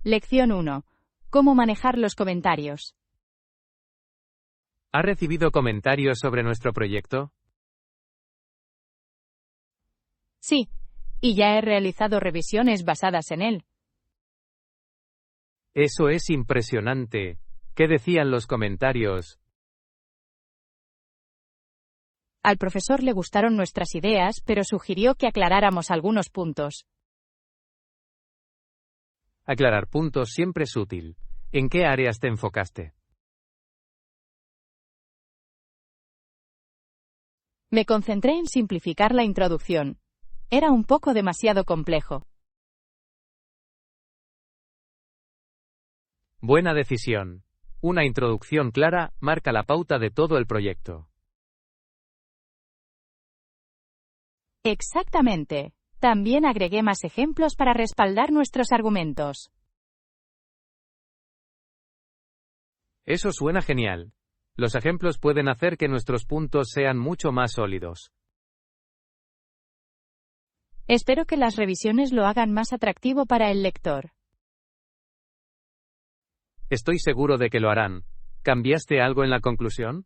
Lección 1. ¿Cómo manejar los comentarios? ¿Ha recibido comentarios sobre nuestro proyecto? Sí, y ya he realizado revisiones basadas en él. Eso es impresionante. ¿Qué decían los comentarios? Al profesor le gustaron nuestras ideas, pero sugirió que aclaráramos algunos puntos. Aclarar puntos siempre es útil. ¿En qué áreas te enfocaste? Me concentré en simplificar la introducción. Era un poco demasiado complejo. Buena decisión. Una introducción clara marca la pauta de todo el proyecto. Exactamente. También agregué más ejemplos para respaldar nuestros argumentos. Eso suena genial. Los ejemplos pueden hacer que nuestros puntos sean mucho más sólidos. Espero que las revisiones lo hagan más atractivo para el lector. Estoy seguro de que lo harán. ¿Cambiaste algo en la conclusión?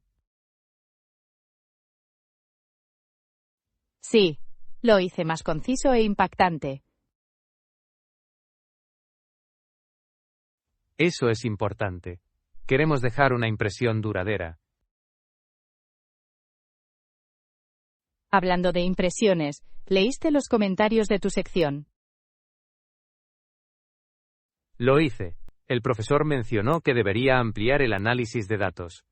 Sí, lo hice más conciso e impactante. Eso es importante. Queremos dejar una impresión duradera. Hablando de impresiones, ¿leíste los comentarios de tu sección? Lo hice. El profesor mencionó que debería ampliar el análisis de datos.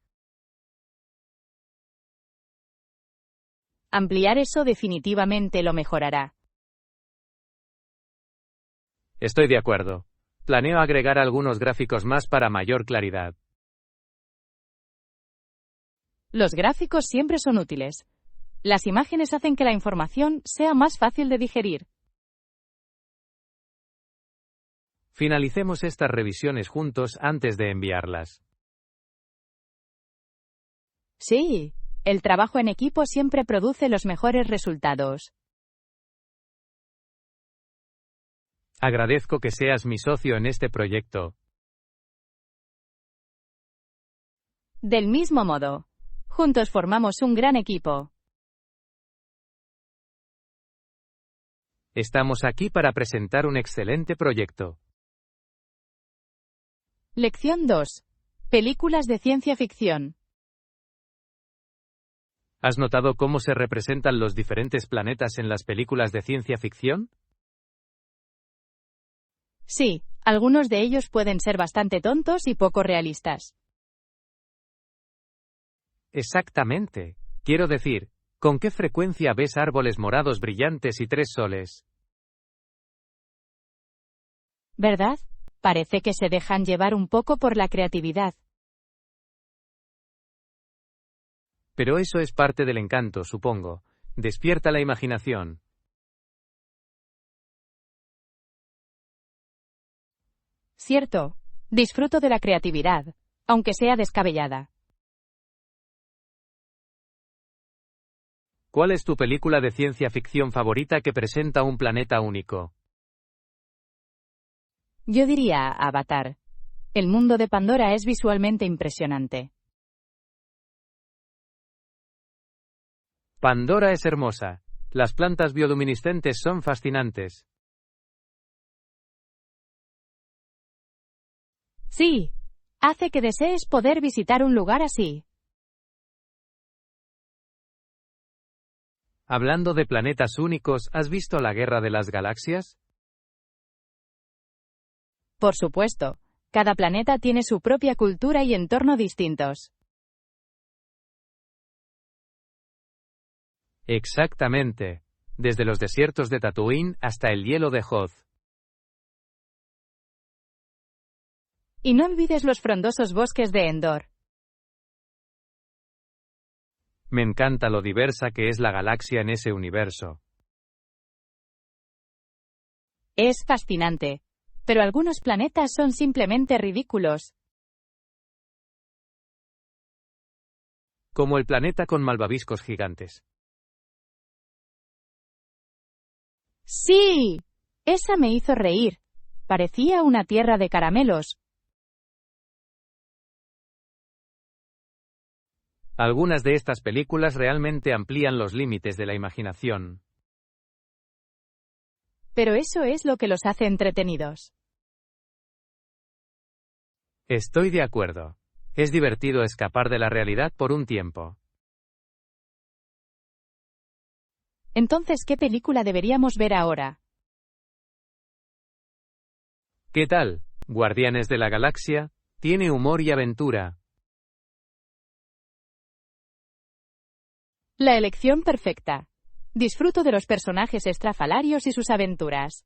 Ampliar eso definitivamente lo mejorará. Estoy de acuerdo. Planeo agregar algunos gráficos más para mayor claridad. Los gráficos siempre son útiles. Las imágenes hacen que la información sea más fácil de digerir. Finalicemos estas revisiones juntos antes de enviarlas. Sí, el trabajo en equipo siempre produce los mejores resultados. Agradezco que seas mi socio en este proyecto. Del mismo modo, juntos formamos un gran equipo. Estamos aquí para presentar un excelente proyecto. Lección 2. Películas de ciencia ficción. ¿Has notado cómo se representan los diferentes planetas en las películas de ciencia ficción? Sí, algunos de ellos pueden ser bastante tontos y poco realistas. Exactamente. Quiero decir, ¿con qué frecuencia ves árboles morados brillantes y 3 soles? ¿Verdad? Parece que se dejan llevar un poco por la creatividad. Pero eso es parte del encanto, supongo. Despierta la imaginación. Cierto, disfruto de la creatividad, aunque sea descabellada. ¿Cuál es tu película de ciencia ficción favorita que presenta un planeta único? Yo diría Avatar. El mundo de Pandora es visualmente impresionante. Pandora es hermosa. Las plantas bioluminiscentes son fascinantes. Sí, hace que desees poder visitar un lugar así. Hablando de planetas únicos, ¿has visto la Guerra de las Galaxias? Por supuesto, cada planeta tiene su propia cultura y entorno distintos. Exactamente. Desde los desiertos de Tatooine hasta el hielo de Hoth. Y no olvides los frondosos bosques de Endor. Me encanta lo diversa que es la galaxia en ese universo. Es fascinante. Pero algunos planetas son simplemente ridículos. Como el planeta con malvaviscos gigantes. ¡Sí! Esa me hizo reír. Parecía una tierra de caramelos. Algunas de estas películas realmente amplían los límites de la imaginación. Pero eso es lo que los hace entretenidos. Estoy de acuerdo. Es divertido escapar de la realidad por un tiempo. Entonces, ¿qué película deberíamos ver ahora? ¿Qué tal? Guardianes de la Galaxia, tiene humor y aventura. La elección perfecta. Disfruto de los personajes estrafalarios y sus aventuras.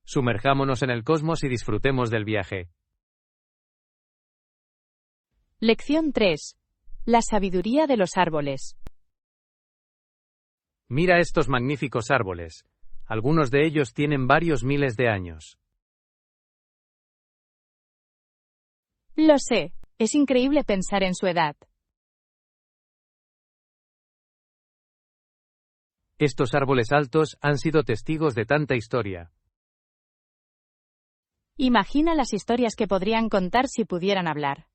Sumerjámonos en el cosmos y disfrutemos del viaje. Lección 3. La sabiduría de los árboles. Mira estos magníficos árboles. Algunos de ellos tienen varios miles de años. Lo sé, es increíble pensar en su edad. Estos árboles altos han sido testigos de tanta historia. Imagina las historias que podrían contar si pudieran hablar.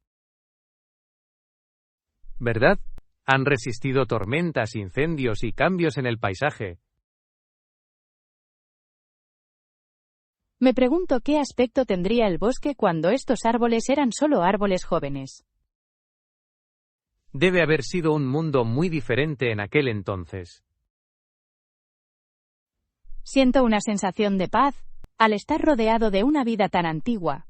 ¿Verdad? Han resistido tormentas, incendios y cambios en el paisaje. Me pregunto qué aspecto tendría el bosque cuando estos árboles eran solo árboles jóvenes. Debe haber sido un mundo muy diferente en aquel entonces. Siento una sensación de paz al estar rodeado de una vida tan antigua.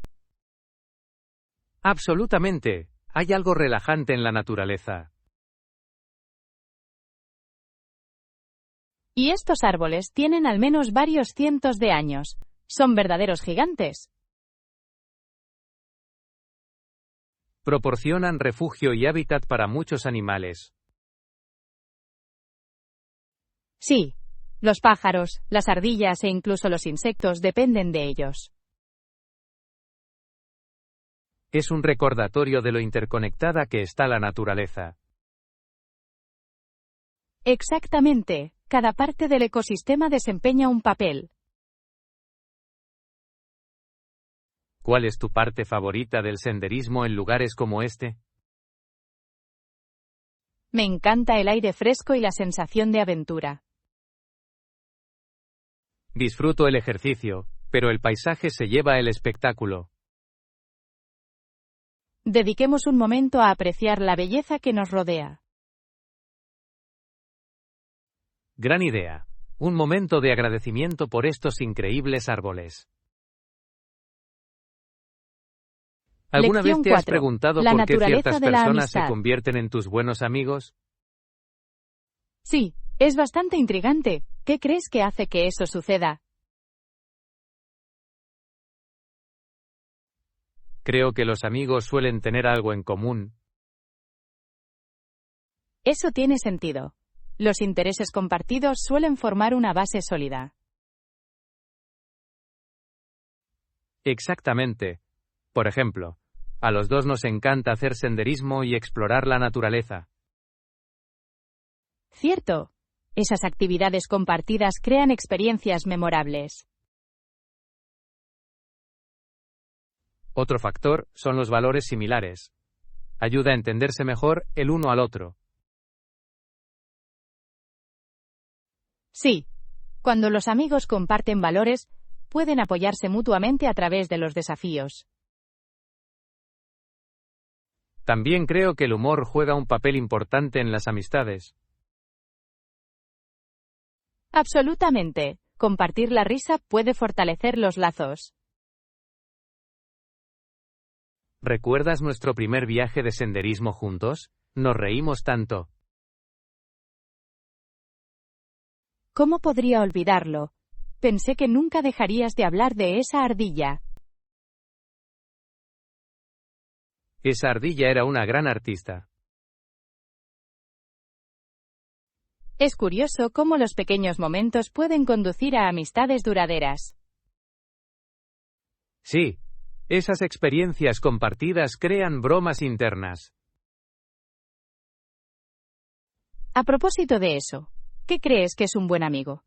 Absolutamente. Hay algo relajante en la naturaleza. Y estos árboles tienen al menos varios cientos de años. Son verdaderos gigantes. Proporcionan refugio y hábitat para muchos animales. Sí, los pájaros, las ardillas e incluso los insectos dependen de ellos. Es un recordatorio de lo interconectada que está la naturaleza. Exactamente, cada parte del ecosistema desempeña un papel. ¿Cuál es tu parte favorita del senderismo en lugares como este? Me encanta el aire fresco y la sensación de aventura. Disfruto el ejercicio, pero el paisaje se lleva el espectáculo. Dediquemos un momento a apreciar la belleza que nos rodea. Gran idea. Un momento de agradecimiento por estos increíbles árboles. ¿Alguna vez Lección te has 4. preguntado La por qué naturaleza ciertas de la personas se amistad. convierten en tus buenos amigos? Sí, es bastante intrigante. ¿Qué crees que hace que eso suceda? Creo que los amigos suelen tener algo en común. Eso tiene sentido. Los intereses compartidos suelen formar una base sólida. Exactamente. Por ejemplo, a los dos nos encanta hacer senderismo y explorar la naturaleza. Cierto. Esas actividades compartidas crean experiencias memorables. Otro factor son los valores similares. Ayuda a entenderse mejor el uno al otro. Sí. Cuando los amigos comparten valores, pueden apoyarse mutuamente a través de los desafíos. También creo que el humor juega un papel importante en las amistades. Absolutamente. Compartir la risa puede fortalecer los lazos. ¿Recuerdas nuestro primer viaje de senderismo juntos? Nos reímos tanto. ¿Cómo podría olvidarlo? Pensé que nunca dejarías de hablar de esa ardilla. Esa ardilla era una gran artista. Es curioso cómo los pequeños momentos pueden conducir a amistades duraderas. Sí, esas experiencias compartidas crean bromas internas. A propósito de eso, ¿qué crees que es un buen amigo?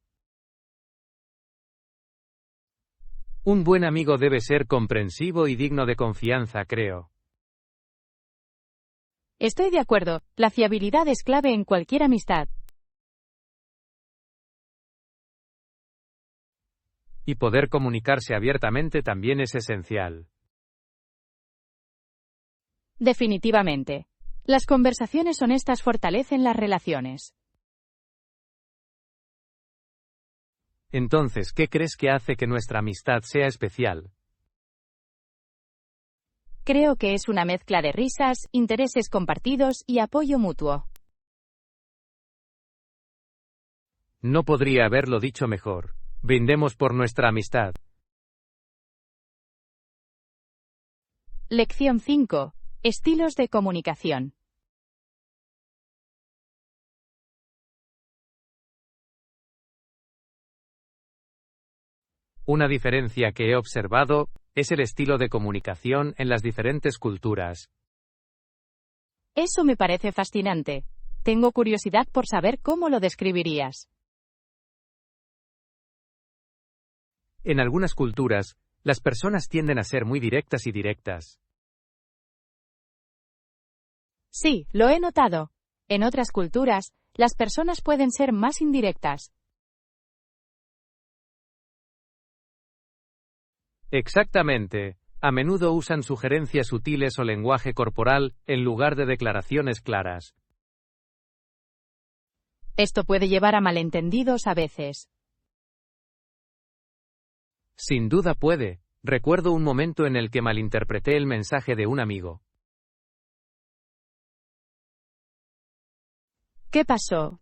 Un buen amigo debe ser comprensivo y digno de confianza, creo. Estoy de acuerdo, la fiabilidad es clave en cualquier amistad. Y poder comunicarse abiertamente también es esencial. Definitivamente. Las conversaciones honestas fortalecen las relaciones. Entonces, ¿qué crees que hace que nuestra amistad sea especial? Creo que es una mezcla de risas, intereses compartidos y apoyo mutuo. No podría haberlo dicho mejor. Brindemos por nuestra amistad. Lección 5. Estilos de comunicación. Una diferencia que he observado es el estilo de comunicación en las diferentes culturas. Eso me parece fascinante. Tengo curiosidad por saber cómo lo describirías. En algunas culturas, las personas tienden a ser muy directas y directas. Sí, lo he notado. En otras culturas, las personas pueden ser más indirectas. Exactamente. A menudo usan sugerencias sutiles o lenguaje corporal, en lugar de declaraciones claras. Esto puede llevar a malentendidos a veces. Sin duda puede. Recuerdo un momento en el que malinterpreté el mensaje de un amigo. ¿Qué pasó?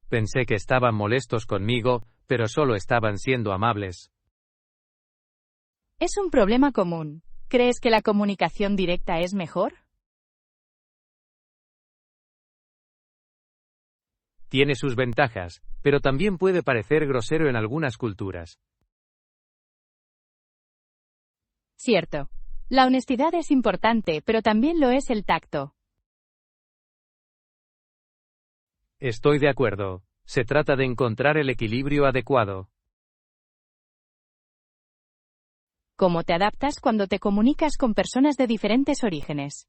Pensé que estaban molestos conmigo, pero solo estaban siendo amables. Es un problema común. ¿Crees que la comunicación directa es mejor? Tiene sus ventajas, pero también puede parecer grosero en algunas culturas. Cierto. La honestidad es importante, pero también lo es el tacto. Estoy de acuerdo. Se trata de encontrar el equilibrio adecuado. ¿Cómo te adaptas cuando te comunicas con personas de diferentes orígenes?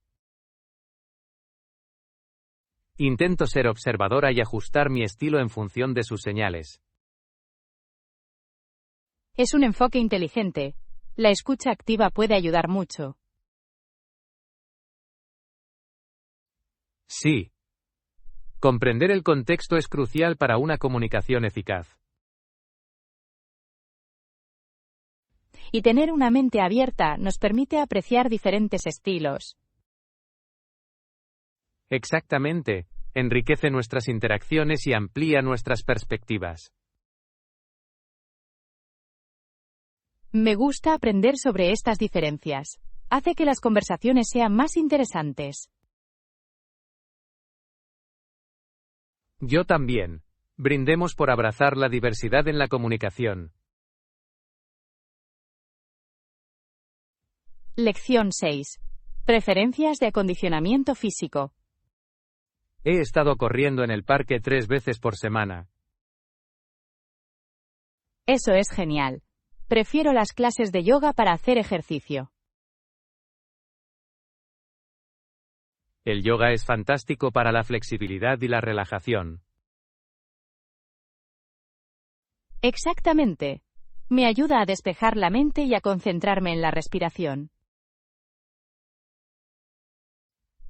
Intento ser observadora y ajustar mi estilo en función de sus señales. Es un enfoque inteligente. La escucha activa puede ayudar mucho. Sí. Comprender el contexto es crucial para una comunicación eficaz. Y tener una mente abierta nos permite apreciar diferentes estilos. Exactamente. Enriquece nuestras interacciones y amplía nuestras perspectivas. Me gusta aprender sobre estas diferencias. Hace que las conversaciones sean más interesantes. Yo también. Brindemos por abrazar la diversidad en la comunicación. Lección 6. Preferencias de acondicionamiento físico. He estado corriendo en el parque 3 veces por semana. Eso es genial. Prefiero las clases de yoga para hacer ejercicio. El yoga es fantástico para la flexibilidad y la relajación. Exactamente. Me ayuda a despejar la mente y a concentrarme en la respiración.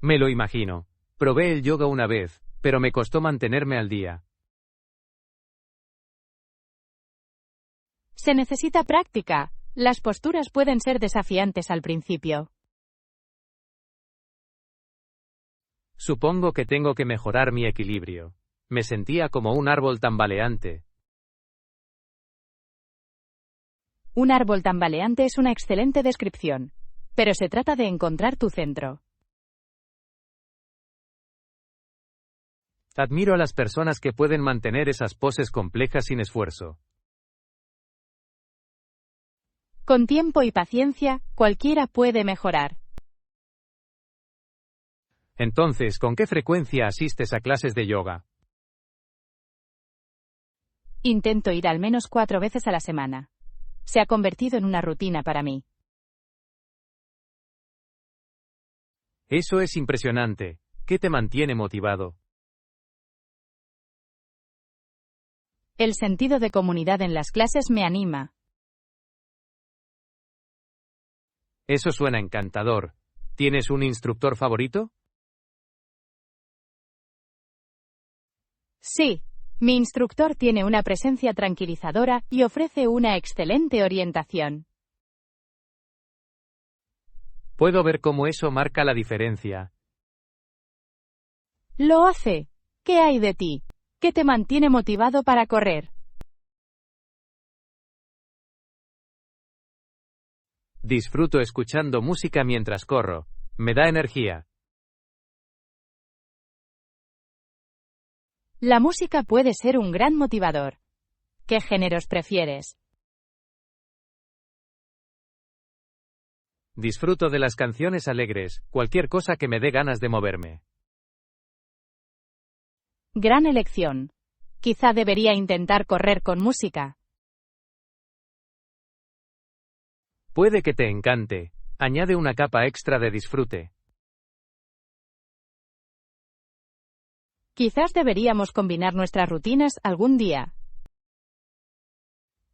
Me lo imagino. Probé el yoga una vez, pero me costó mantenerme al día. Se necesita práctica. Las posturas pueden ser desafiantes al principio. Supongo que tengo que mejorar mi equilibrio. Me sentía como un árbol tambaleante. Un árbol tambaleante es una excelente descripción, pero se trata de encontrar tu centro. Admiro a las personas que pueden mantener esas poses complejas sin esfuerzo. Con tiempo y paciencia, cualquiera puede mejorar. Entonces, ¿con qué frecuencia asistes a clases de yoga? Intento ir al menos 4 veces a la semana. Se ha convertido en una rutina para mí. Eso es impresionante. ¿Qué te mantiene motivado? El sentido de comunidad en las clases me anima. Eso suena encantador. ¿Tienes un instructor favorito? Sí, mi instructor tiene una presencia tranquilizadora y ofrece una excelente orientación. Puedo ver cómo eso marca la diferencia. Lo hace. ¿Qué hay de ti? ¿Qué te mantiene motivado para correr? Disfruto escuchando música mientras corro. Me da energía. La música puede ser un gran motivador. ¿Qué géneros prefieres? Disfruto de las canciones alegres, cualquier cosa que me dé ganas de moverme. Gran elección. Quizá debería intentar correr con música. Puede que te encante. Añade una capa extra de disfrute. Quizás deberíamos combinar nuestras rutinas algún día.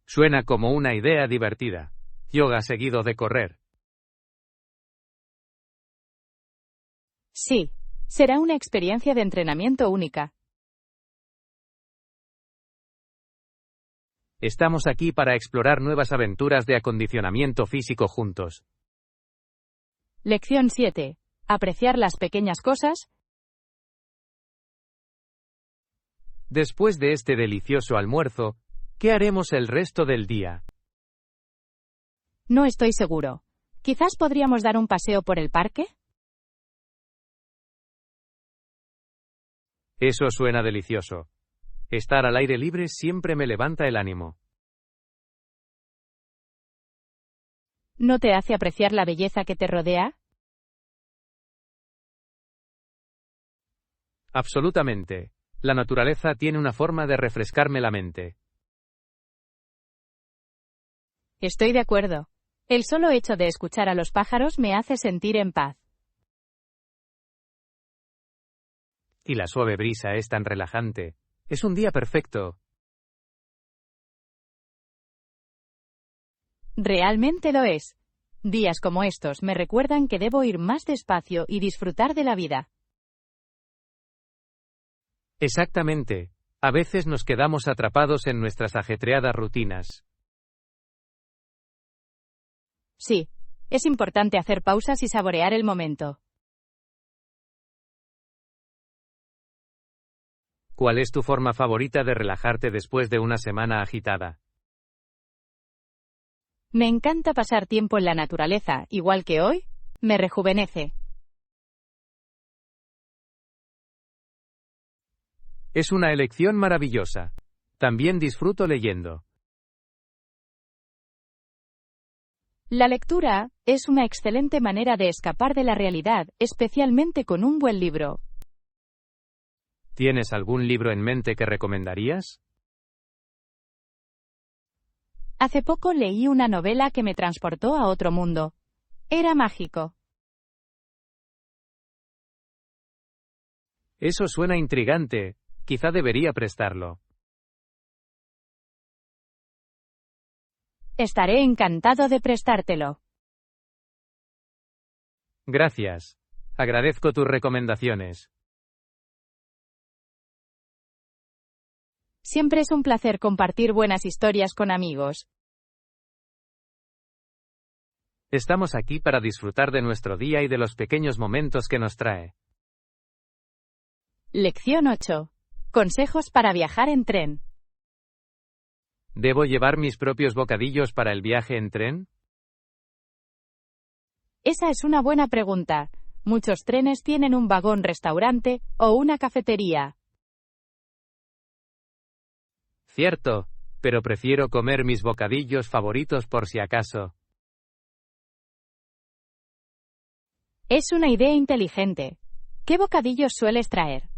Suena como una idea divertida. Yoga seguido de correr. Sí, será una experiencia de entrenamiento única. Estamos aquí para explorar nuevas aventuras de acondicionamiento físico juntos. Lección 7. Apreciar las pequeñas cosas. Después de este delicioso almuerzo, ¿qué haremos el resto del día? No estoy seguro. Quizás podríamos dar un paseo por el parque. Eso suena delicioso. Estar al aire libre siempre me levanta el ánimo. ¿No te hace apreciar la belleza que te rodea? Absolutamente. La naturaleza tiene una forma de refrescarme la mente. Estoy de acuerdo. El solo hecho de escuchar a los pájaros me hace sentir en paz. Y la suave brisa es tan relajante. Es un día perfecto. Realmente lo es. Días como estos me recuerdan que debo ir más despacio y disfrutar de la vida. Exactamente. A veces nos quedamos atrapados en nuestras ajetreadas rutinas. Sí, es importante hacer pausas y saborear el momento. ¿Cuál es tu forma favorita de relajarte después de una semana agitada? Me encanta pasar tiempo en la naturaleza, igual que hoy, me rejuvenece. Es una elección maravillosa. También disfruto leyendo. La lectura es una excelente manera de escapar de la realidad, especialmente con un buen libro. ¿Tienes algún libro en mente que recomendarías? Hace poco leí una novela que me transportó a otro mundo. Era mágico. Eso suena intrigante. Quizá debería prestarlo. Estaré encantado de prestártelo. Gracias. Agradezco tus recomendaciones. Siempre es un placer compartir buenas historias con amigos. Estamos aquí para disfrutar de nuestro día y de los pequeños momentos que nos trae. Lección 8. Consejos para viajar en tren. ¿Debo llevar mis propios bocadillos para el viaje en tren? Esa es una buena pregunta. Muchos trenes tienen un vagón restaurante o una cafetería. Cierto, pero prefiero comer mis bocadillos favoritos por si acaso. Es una idea inteligente. ¿Qué bocadillos sueles traer?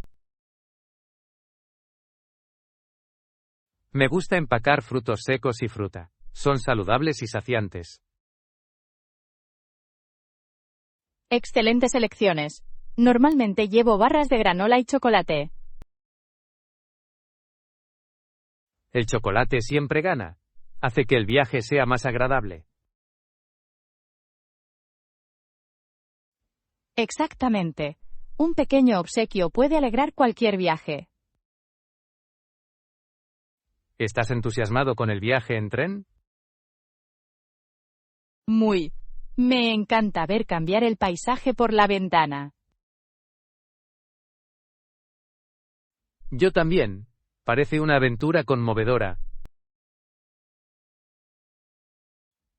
Me gusta empacar frutos secos y fruta. Son saludables y saciantes. Excelentes elecciones. Normalmente llevo barras de granola y chocolate. El chocolate siempre gana. Hace que el viaje sea más agradable. Exactamente. Un pequeño obsequio puede alegrar cualquier viaje. ¿Estás entusiasmado con el viaje en tren? Muy. Me encanta ver cambiar el paisaje por la ventana. Yo también. Parece una aventura conmovedora.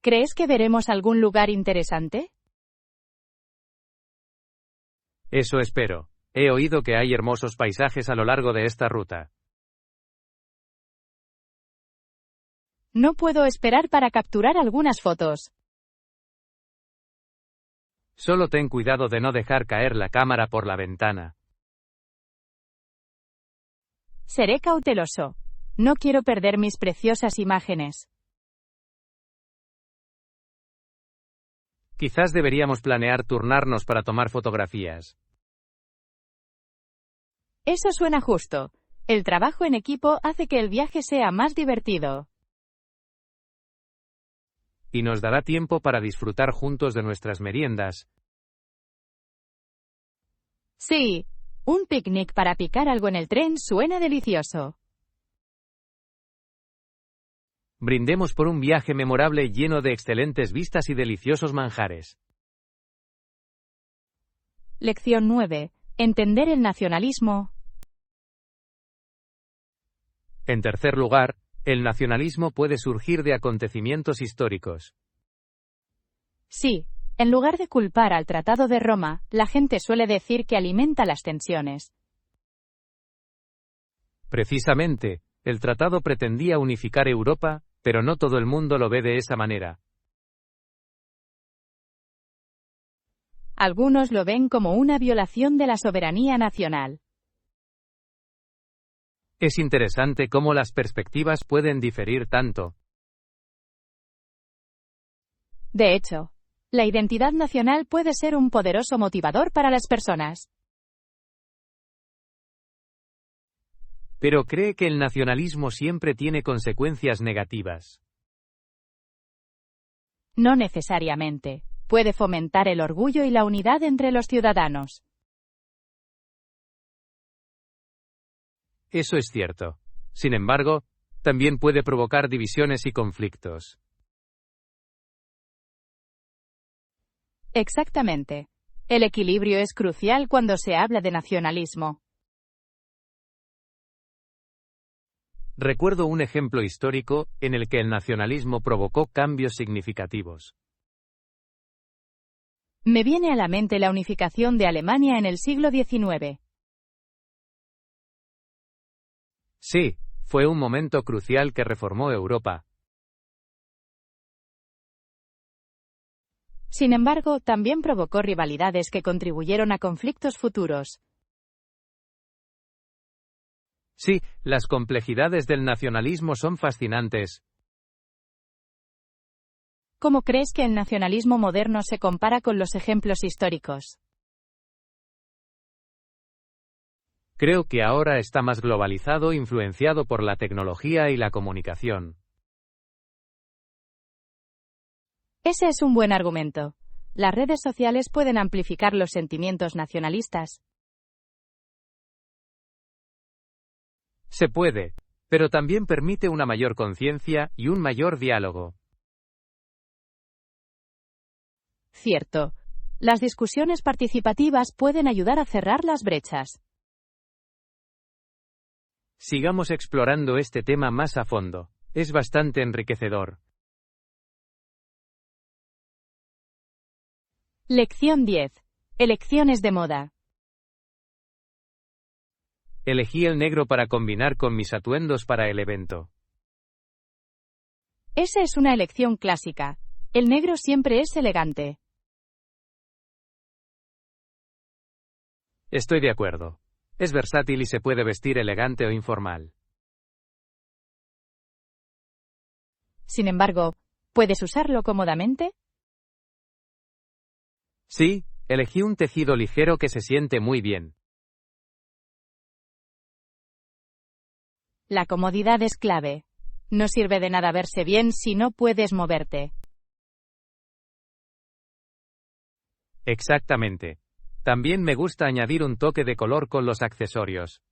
¿Crees que veremos algún lugar interesante? Eso espero. He oído que hay hermosos paisajes a lo largo de esta ruta. No puedo esperar para capturar algunas fotos. Solo ten cuidado de no dejar caer la cámara por la ventana. Seré cauteloso. No quiero perder mis preciosas imágenes. Quizás deberíamos planear turnarnos para tomar fotografías. Eso suena justo. El trabajo en equipo hace que el viaje sea más divertido. Y nos dará tiempo para disfrutar juntos de nuestras meriendas. Sí, un picnic para picar algo en el tren suena delicioso. Brindemos por un viaje memorable lleno de excelentes vistas y deliciosos manjares. Lección 9. Entender el nacionalismo. En tercer lugar, el nacionalismo puede surgir de acontecimientos históricos. Sí, en lugar de culpar al Tratado de Roma, la gente suele decir que alimenta las tensiones. Precisamente, el tratado pretendía unificar Europa, pero no todo el mundo lo ve de esa manera. Algunos lo ven como una violación de la soberanía nacional. Es interesante cómo las perspectivas pueden diferir tanto. De hecho, la identidad nacional puede ser un poderoso motivador para las personas. Pero cree que el nacionalismo siempre tiene consecuencias negativas. No necesariamente. Puede fomentar el orgullo y la unidad entre los ciudadanos. Eso es cierto. Sin embargo, también puede provocar divisiones y conflictos. Exactamente. El equilibrio es crucial cuando se habla de nacionalismo. Recuerdo un ejemplo histórico en el que el nacionalismo provocó cambios significativos. Me viene a la mente la unificación de Alemania en el siglo XIX. Sí, fue un momento crucial que reformó Europa. Sin embargo, también provocó rivalidades que contribuyeron a conflictos futuros. Sí, las complejidades del nacionalismo son fascinantes. ¿Cómo crees que el nacionalismo moderno se compara con los ejemplos históricos? Creo que ahora está más globalizado, influenciado por la tecnología y la comunicación. Ese es un buen argumento. Las redes sociales pueden amplificar los sentimientos nacionalistas. Se puede, pero también permite una mayor conciencia y un mayor diálogo. Cierto. Las discusiones participativas pueden ayudar a cerrar las brechas. Sigamos explorando este tema más a fondo. Es bastante enriquecedor. Lección 10. Elecciones de moda. Elegí el negro para combinar con mis atuendos para el evento. Esa es una elección clásica. El negro siempre es elegante. Estoy de acuerdo. Es versátil y se puede vestir elegante o informal. Sin embargo, ¿puedes usarlo cómodamente? Sí, elegí un tejido ligero que se siente muy bien. La comodidad es clave. No sirve de nada verse bien si no puedes moverte. Exactamente. También me gusta añadir un toque de color con los accesorios.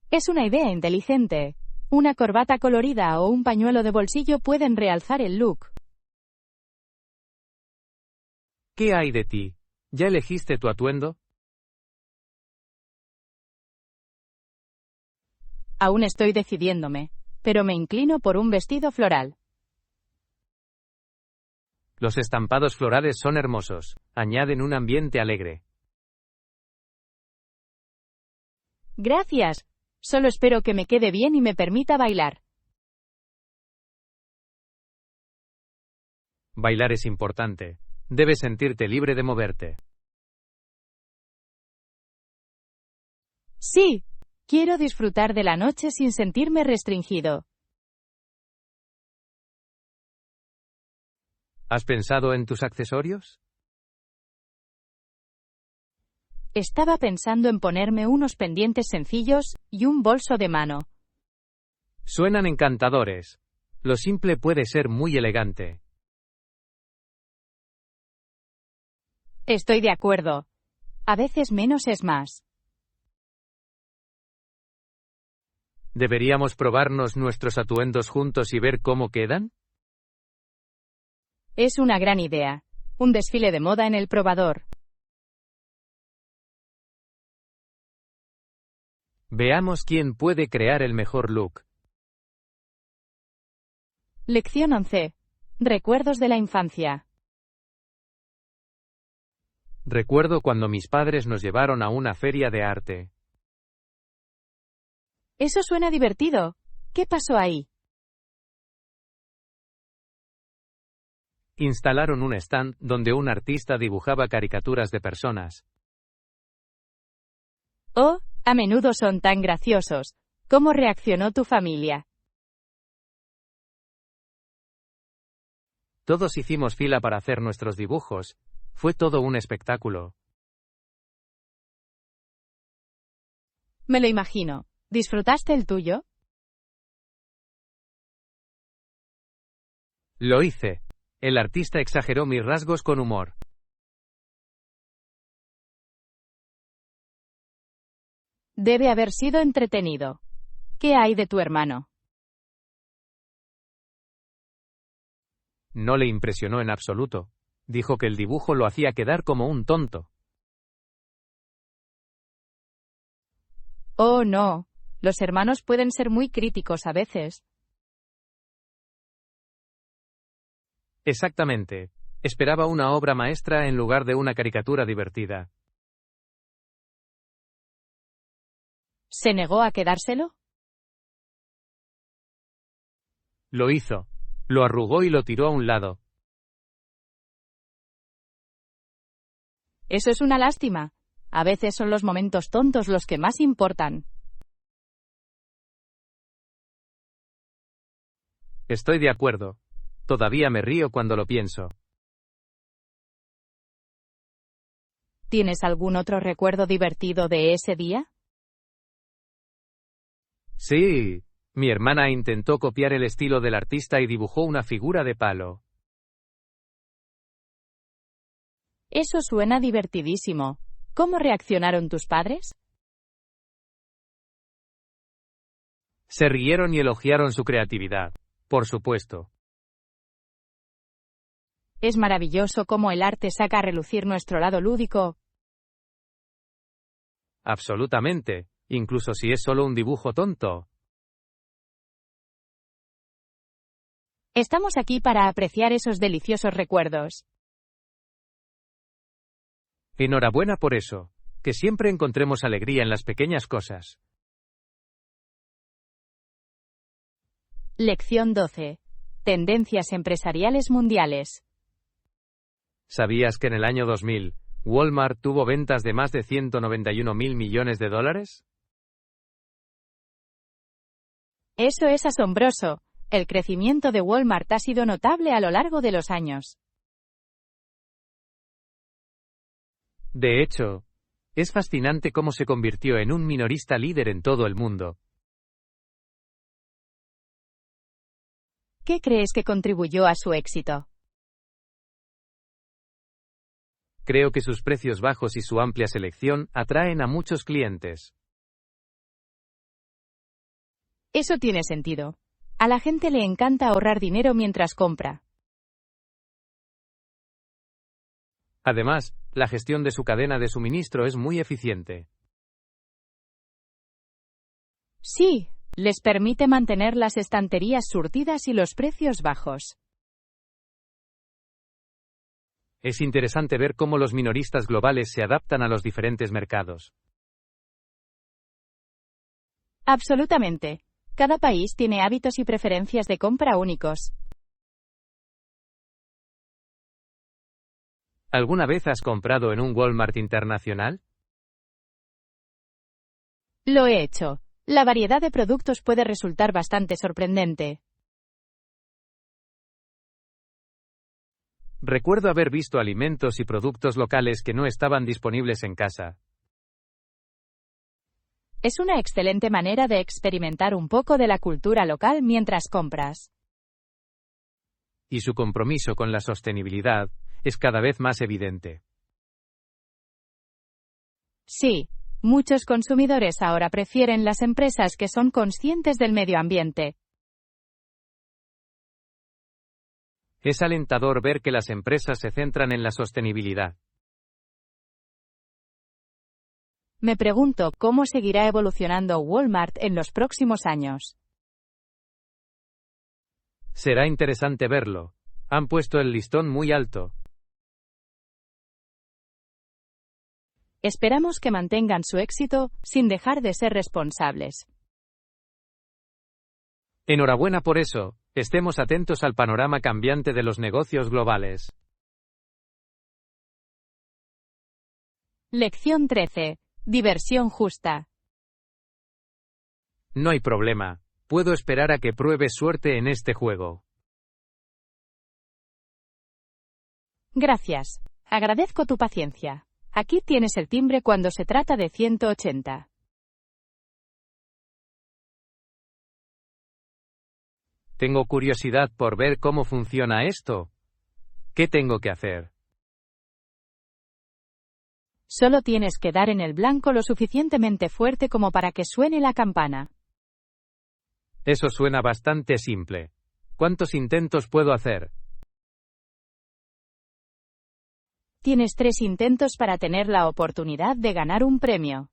Es una idea inteligente. Una corbata colorida o un pañuelo de bolsillo pueden realzar el look. ¿Qué hay de ti? ¿Ya elegiste tu atuendo? Aún estoy decidiéndome, pero me inclino por un vestido floral. Los estampados florales son hermosos, añaden un ambiente alegre. Gracias. Solo espero que me quede bien y me permita bailar. Bailar es importante. Debes sentirte libre de moverte. Sí, quiero disfrutar de la noche sin sentirme restringido. ¿Has pensado en tus accesorios? Estaba pensando en ponerme unos pendientes sencillos y un bolso de mano. Suenan encantadores. Lo simple puede ser muy elegante. Estoy de acuerdo. A veces menos es más. ¿Deberíamos probarnos nuestros atuendos juntos y ver cómo quedan? Es una gran idea. Un desfile de moda en el probador. Veamos quién puede crear el mejor look. Lección 11. Recuerdos de la infancia. Recuerdo cuando mis padres nos llevaron a una feria de arte. Eso suena divertido. ¿Qué pasó ahí? Instalaron un stand donde un artista dibujaba caricaturas de personas. Oh, a menudo son tan graciosos. ¿Cómo reaccionó tu familia? Todos hicimos fila para hacer nuestros dibujos. Fue todo un espectáculo. Me lo imagino. ¿Disfrutaste el tuyo? Lo hice. El artista exageró mis rasgos con humor. Debe haber sido entretenido. ¿Qué hay de tu hermano? No le impresionó en absoluto. Dijo que el dibujo lo hacía quedar como un tonto. Oh, no. Los hermanos pueden ser muy críticos a veces. Exactamente. Esperaba una obra maestra en lugar de una caricatura divertida. ¿Se negó a quedárselo? Lo hizo. Lo arrugó y lo tiró a un lado. Eso es una lástima. A veces son los momentos tontos los que más importan. Estoy de acuerdo. Todavía me río cuando lo pienso. ¿Tienes algún otro recuerdo divertido de ese día? Sí. Mi hermana intentó copiar el estilo del artista y dibujó una figura de palo. Eso suena divertidísimo. ¿Cómo reaccionaron tus padres? Se rieron y elogiaron su creatividad. Por supuesto. Es maravilloso cómo el arte saca a relucir nuestro lado lúdico. Absolutamente. Incluso si es solo un dibujo tonto. Estamos aquí para apreciar esos deliciosos recuerdos. Enhorabuena por eso. Que siempre encontremos alegría en las pequeñas cosas. Lección 12. Tendencias empresariales mundiales. ¿Sabías que en el año 2000, Walmart tuvo ventas de más de 191.000 millones de dólares? Eso es asombroso. El crecimiento de Walmart ha sido notable a lo largo de los años. De hecho, es fascinante cómo se convirtió en un minorista líder en todo el mundo. ¿Qué crees que contribuyó a su éxito? Creo que sus precios bajos y su amplia selección atraen a muchos clientes. Eso tiene sentido. A la gente le encanta ahorrar dinero mientras compra. Además, la gestión de su cadena de suministro es muy eficiente. Sí, les permite mantener las estanterías surtidas y los precios bajos. Es interesante ver cómo los minoristas globales se adaptan a los diferentes mercados. Absolutamente. Cada país tiene hábitos y preferencias de compra únicos. ¿Alguna vez has comprado en un Walmart internacional? Lo he hecho. La variedad de productos puede resultar bastante sorprendente. Recuerdo haber visto alimentos y productos locales que no estaban disponibles en casa. Es una excelente manera de experimentar un poco de la cultura local mientras compras. Y su compromiso con la sostenibilidad es cada vez más evidente. Sí, muchos consumidores ahora prefieren las empresas que son conscientes del medio ambiente. Es alentador ver que las empresas se centran en la sostenibilidad. Me pregunto cómo seguirá evolucionando Walmart en los próximos años. Será interesante verlo. Han puesto el listón muy alto. Esperamos que mantengan su éxito sin dejar de ser responsables. Enhorabuena por eso. Estemos atentos al panorama cambiante de los negocios globales. Lección 13. Diversión justa. No hay problema. Puedo esperar a que pruebes suerte en este juego. Gracias. Agradezco tu paciencia. Aquí tienes el timbre cuando se trata de 180. Tengo curiosidad por ver cómo funciona esto. ¿Qué tengo que hacer? Solo tienes que dar en el blanco lo suficientemente fuerte como para que suene la campana. Eso suena bastante simple. ¿Cuántos intentos puedo hacer? Tienes 3 intentos para tener la oportunidad de ganar un premio.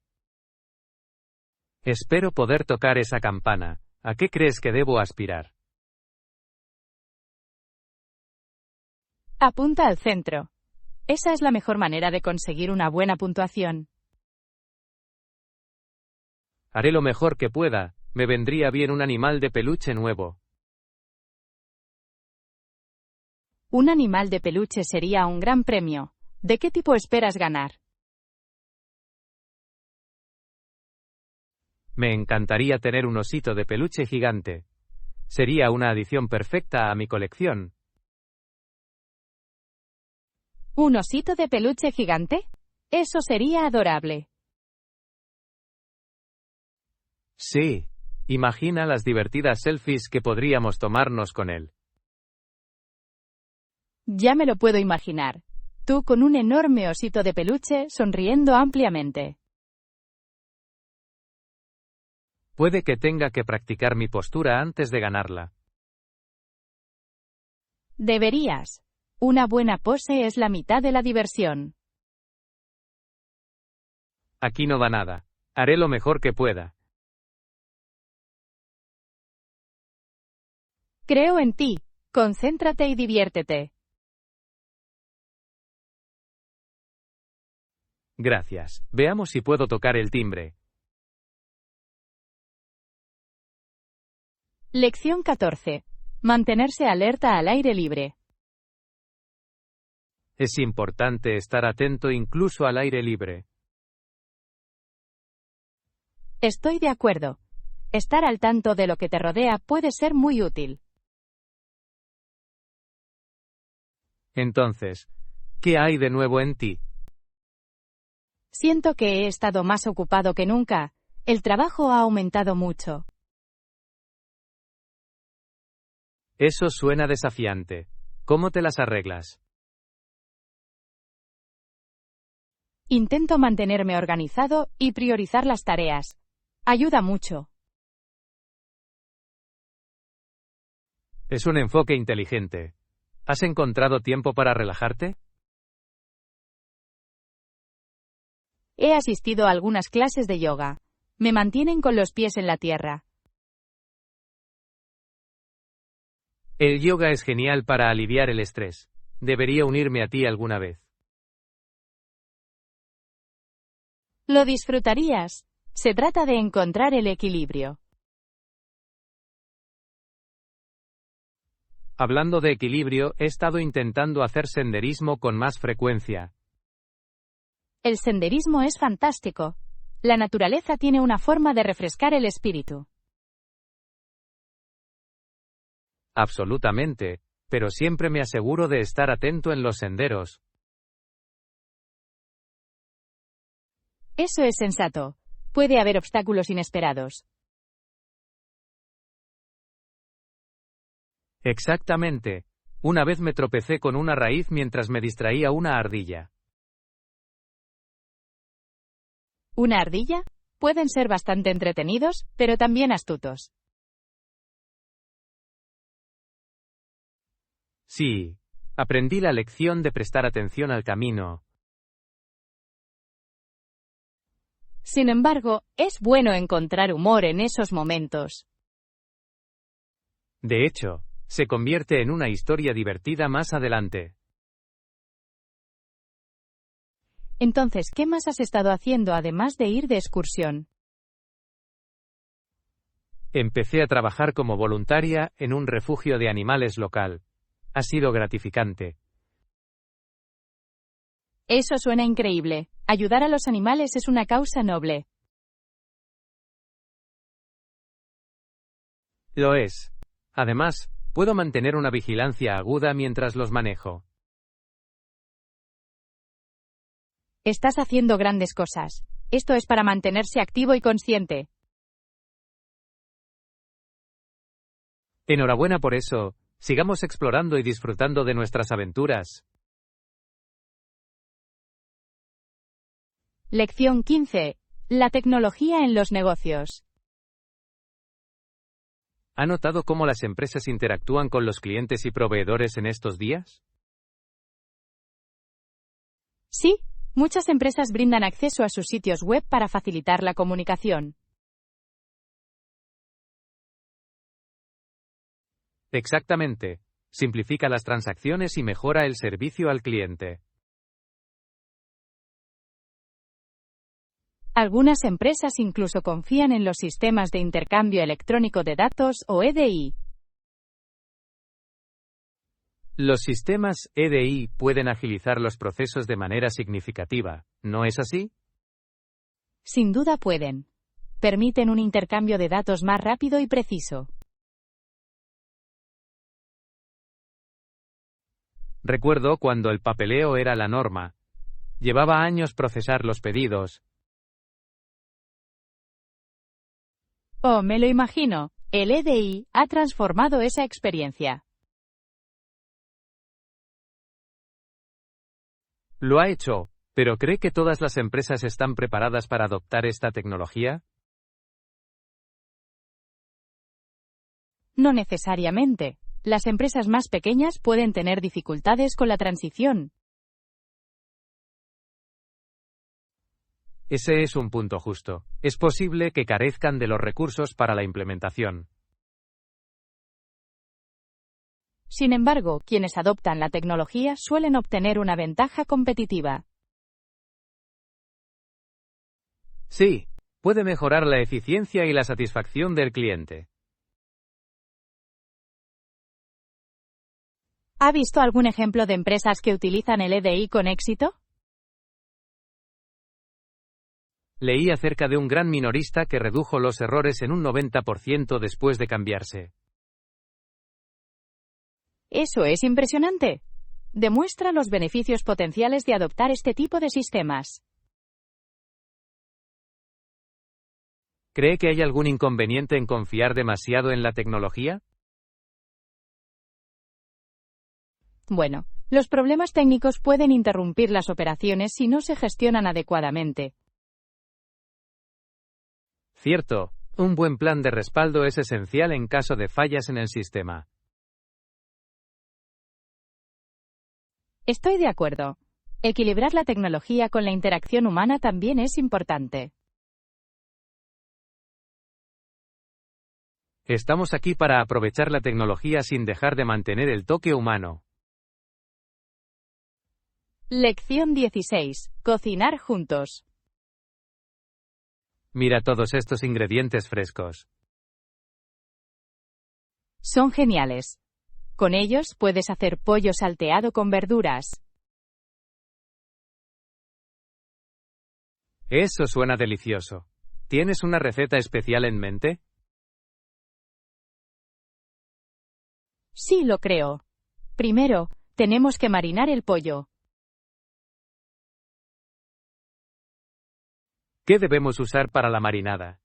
Espero poder tocar esa campana. ¿A qué crees que debo aspirar? Apunta al centro. Esa es la mejor manera de conseguir una buena puntuación. Haré lo mejor que pueda. Me vendría bien un animal de peluche nuevo. Un animal de peluche sería un gran premio. ¿De qué tipo esperas ganar? Me encantaría tener un osito de peluche gigante. Sería una adición perfecta a mi colección. ¿Un osito de peluche gigante? Eso sería adorable. Sí. Imagina las divertidas selfies que podríamos tomarnos con él. Ya me lo puedo imaginar. Tú con un enorme osito de peluche sonriendo ampliamente. Puede que tenga que practicar mi postura antes de ganarla. Deberías. Una buena pose es la mitad de la diversión. Aquí no va nada. Haré lo mejor que pueda. Creo en ti. Concéntrate y diviértete. Gracias. Veamos si puedo tocar el timbre. Lección 14. Mantenerse alerta al aire libre. Es importante estar atento incluso al aire libre. Estoy de acuerdo. Estar al tanto de lo que te rodea puede ser muy útil. Entonces, ¿qué hay de nuevo en ti? Siento que he estado más ocupado que nunca. El trabajo ha aumentado mucho. Eso suena desafiante. ¿Cómo te las arreglas? Intento mantenerme organizado y priorizar las tareas. Ayuda mucho. Es un enfoque inteligente. ¿Has encontrado tiempo para relajarte? He asistido a algunas clases de yoga. Me mantienen con los pies en la tierra. El yoga es genial para aliviar el estrés. Debería unirme a ti alguna vez. Lo disfrutarías. Se trata de encontrar el equilibrio. Hablando de equilibrio, he estado intentando hacer senderismo con más frecuencia. El senderismo es fantástico. La naturaleza tiene una forma de refrescar el espíritu. Absolutamente, pero siempre me aseguro de estar atento en los senderos. Eso es sensato. Puede haber obstáculos inesperados. Exactamente. Una vez me tropecé con una raíz mientras me distraía una ardilla. ¿Una ardilla? Pueden ser bastante entretenidos, pero también astutos. Sí. Aprendí la lección de prestar atención al camino. Sin embargo, es bueno encontrar humor en esos momentos. De hecho, se convierte en una historia divertida más adelante. Entonces, ¿qué más has estado haciendo además de ir de excursión? Empecé a trabajar como voluntaria en un refugio de animales local. Ha sido gratificante. Eso suena increíble. Ayudar a los animales es una causa noble. Lo es. Además, puedo mantener una vigilancia aguda mientras los manejo. Estás haciendo grandes cosas. Esto es para mantenerse activo y consciente. Enhorabuena por eso. Sigamos explorando y disfrutando de nuestras aventuras. Lección 15. La tecnología en los negocios. ¿Ha notado cómo las empresas interactúan con los clientes y proveedores en estos días? Sí, muchas empresas brindan acceso a sus sitios web para facilitar la comunicación. Exactamente. Simplifica las transacciones y mejora el servicio al cliente. Algunas empresas incluso confían en los sistemas de intercambio electrónico de datos o EDI. Los sistemas EDI pueden agilizar los procesos de manera significativa, ¿no es así? Sin duda pueden. Permiten un intercambio de datos más rápido y preciso. Recuerdo cuando el papeleo era la norma. Llevaba años procesar los pedidos. Oh, me lo imagino. El EDI ha transformado esa experiencia. Lo ha hecho, pero ¿cree que todas las empresas están preparadas para adoptar esta tecnología? No necesariamente. Las empresas más pequeñas pueden tener dificultades con la transición. Ese es un punto justo. Es posible que carezcan de los recursos para la implementación. Sin embargo, quienes adoptan la tecnología suelen obtener una ventaja competitiva. Sí, puede mejorar la eficiencia y la satisfacción del cliente. ¿Ha visto algún ejemplo de empresas que utilizan el EDI con éxito? Leí acerca de un gran minorista que redujo los errores en un 90% después de cambiarse. Eso es impresionante. Demuestra los beneficios potenciales de adoptar este tipo de sistemas. ¿Cree que hay algún inconveniente en confiar demasiado en la tecnología? Bueno, los problemas técnicos pueden interrumpir las operaciones si no se gestionan adecuadamente. Cierto, un buen plan de respaldo es esencial en caso de fallas en el sistema. Estoy de acuerdo. Equilibrar la tecnología con la interacción humana también es importante. Estamos aquí para aprovechar la tecnología sin dejar de mantener el toque humano. Lección 16. Cocinar juntos. Mira todos estos ingredientes frescos. Son geniales. Con ellos puedes hacer pollo salteado con verduras. Eso suena delicioso. ¿Tienes una receta especial en mente? Sí, lo creo. Primero, tenemos que marinar el pollo. ¿Qué debemos usar para la marinada?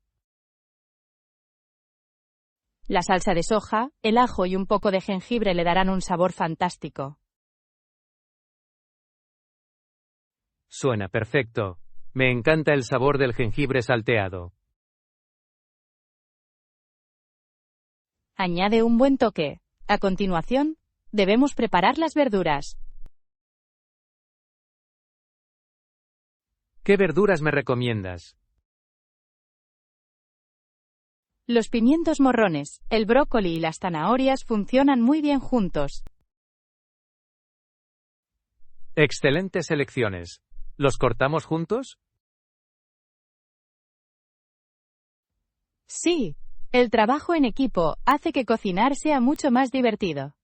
La salsa de soja, el ajo y un poco de jengibre le darán un sabor fantástico. Suena perfecto. Me encanta el sabor del jengibre salteado. Añade un buen toque. A continuación, debemos preparar las verduras. ¿Qué verduras me recomiendas? Los pimientos morrones, el brócoli y las zanahorias funcionan muy bien juntos. Excelentes elecciones. ¿Los cortamos juntos? Sí, el trabajo en equipo hace que cocinar sea mucho más divertido.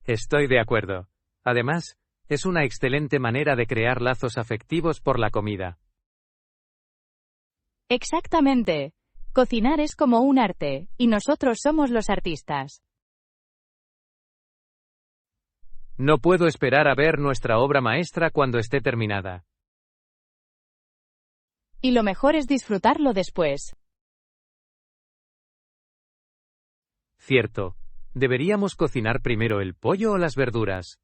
Estoy de acuerdo. Además, es una excelente manera de crear lazos afectivos por la comida. Exactamente. Cocinar es como un arte, y nosotros somos los artistas. No puedo esperar a ver nuestra obra maestra cuando esté terminada. Y lo mejor es disfrutarlo después. Cierto. ¿Deberíamos cocinar primero el pollo o las verduras?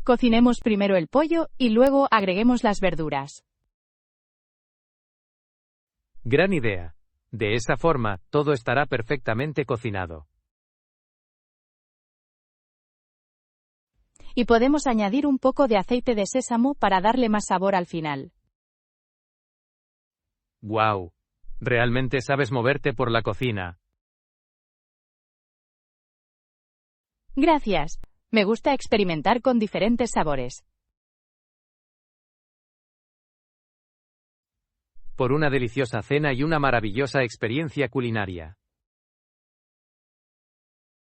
Cocinemos primero el pollo y luego agreguemos las verduras. Gran idea. De esa forma, todo estará perfectamente cocinado. Y podemos añadir un poco de aceite de sésamo para darle más sabor al final. ¡Guau! Realmente sabes moverte por la cocina. Gracias. Me gusta experimentar con diferentes sabores. Por una deliciosa cena y una maravillosa experiencia culinaria.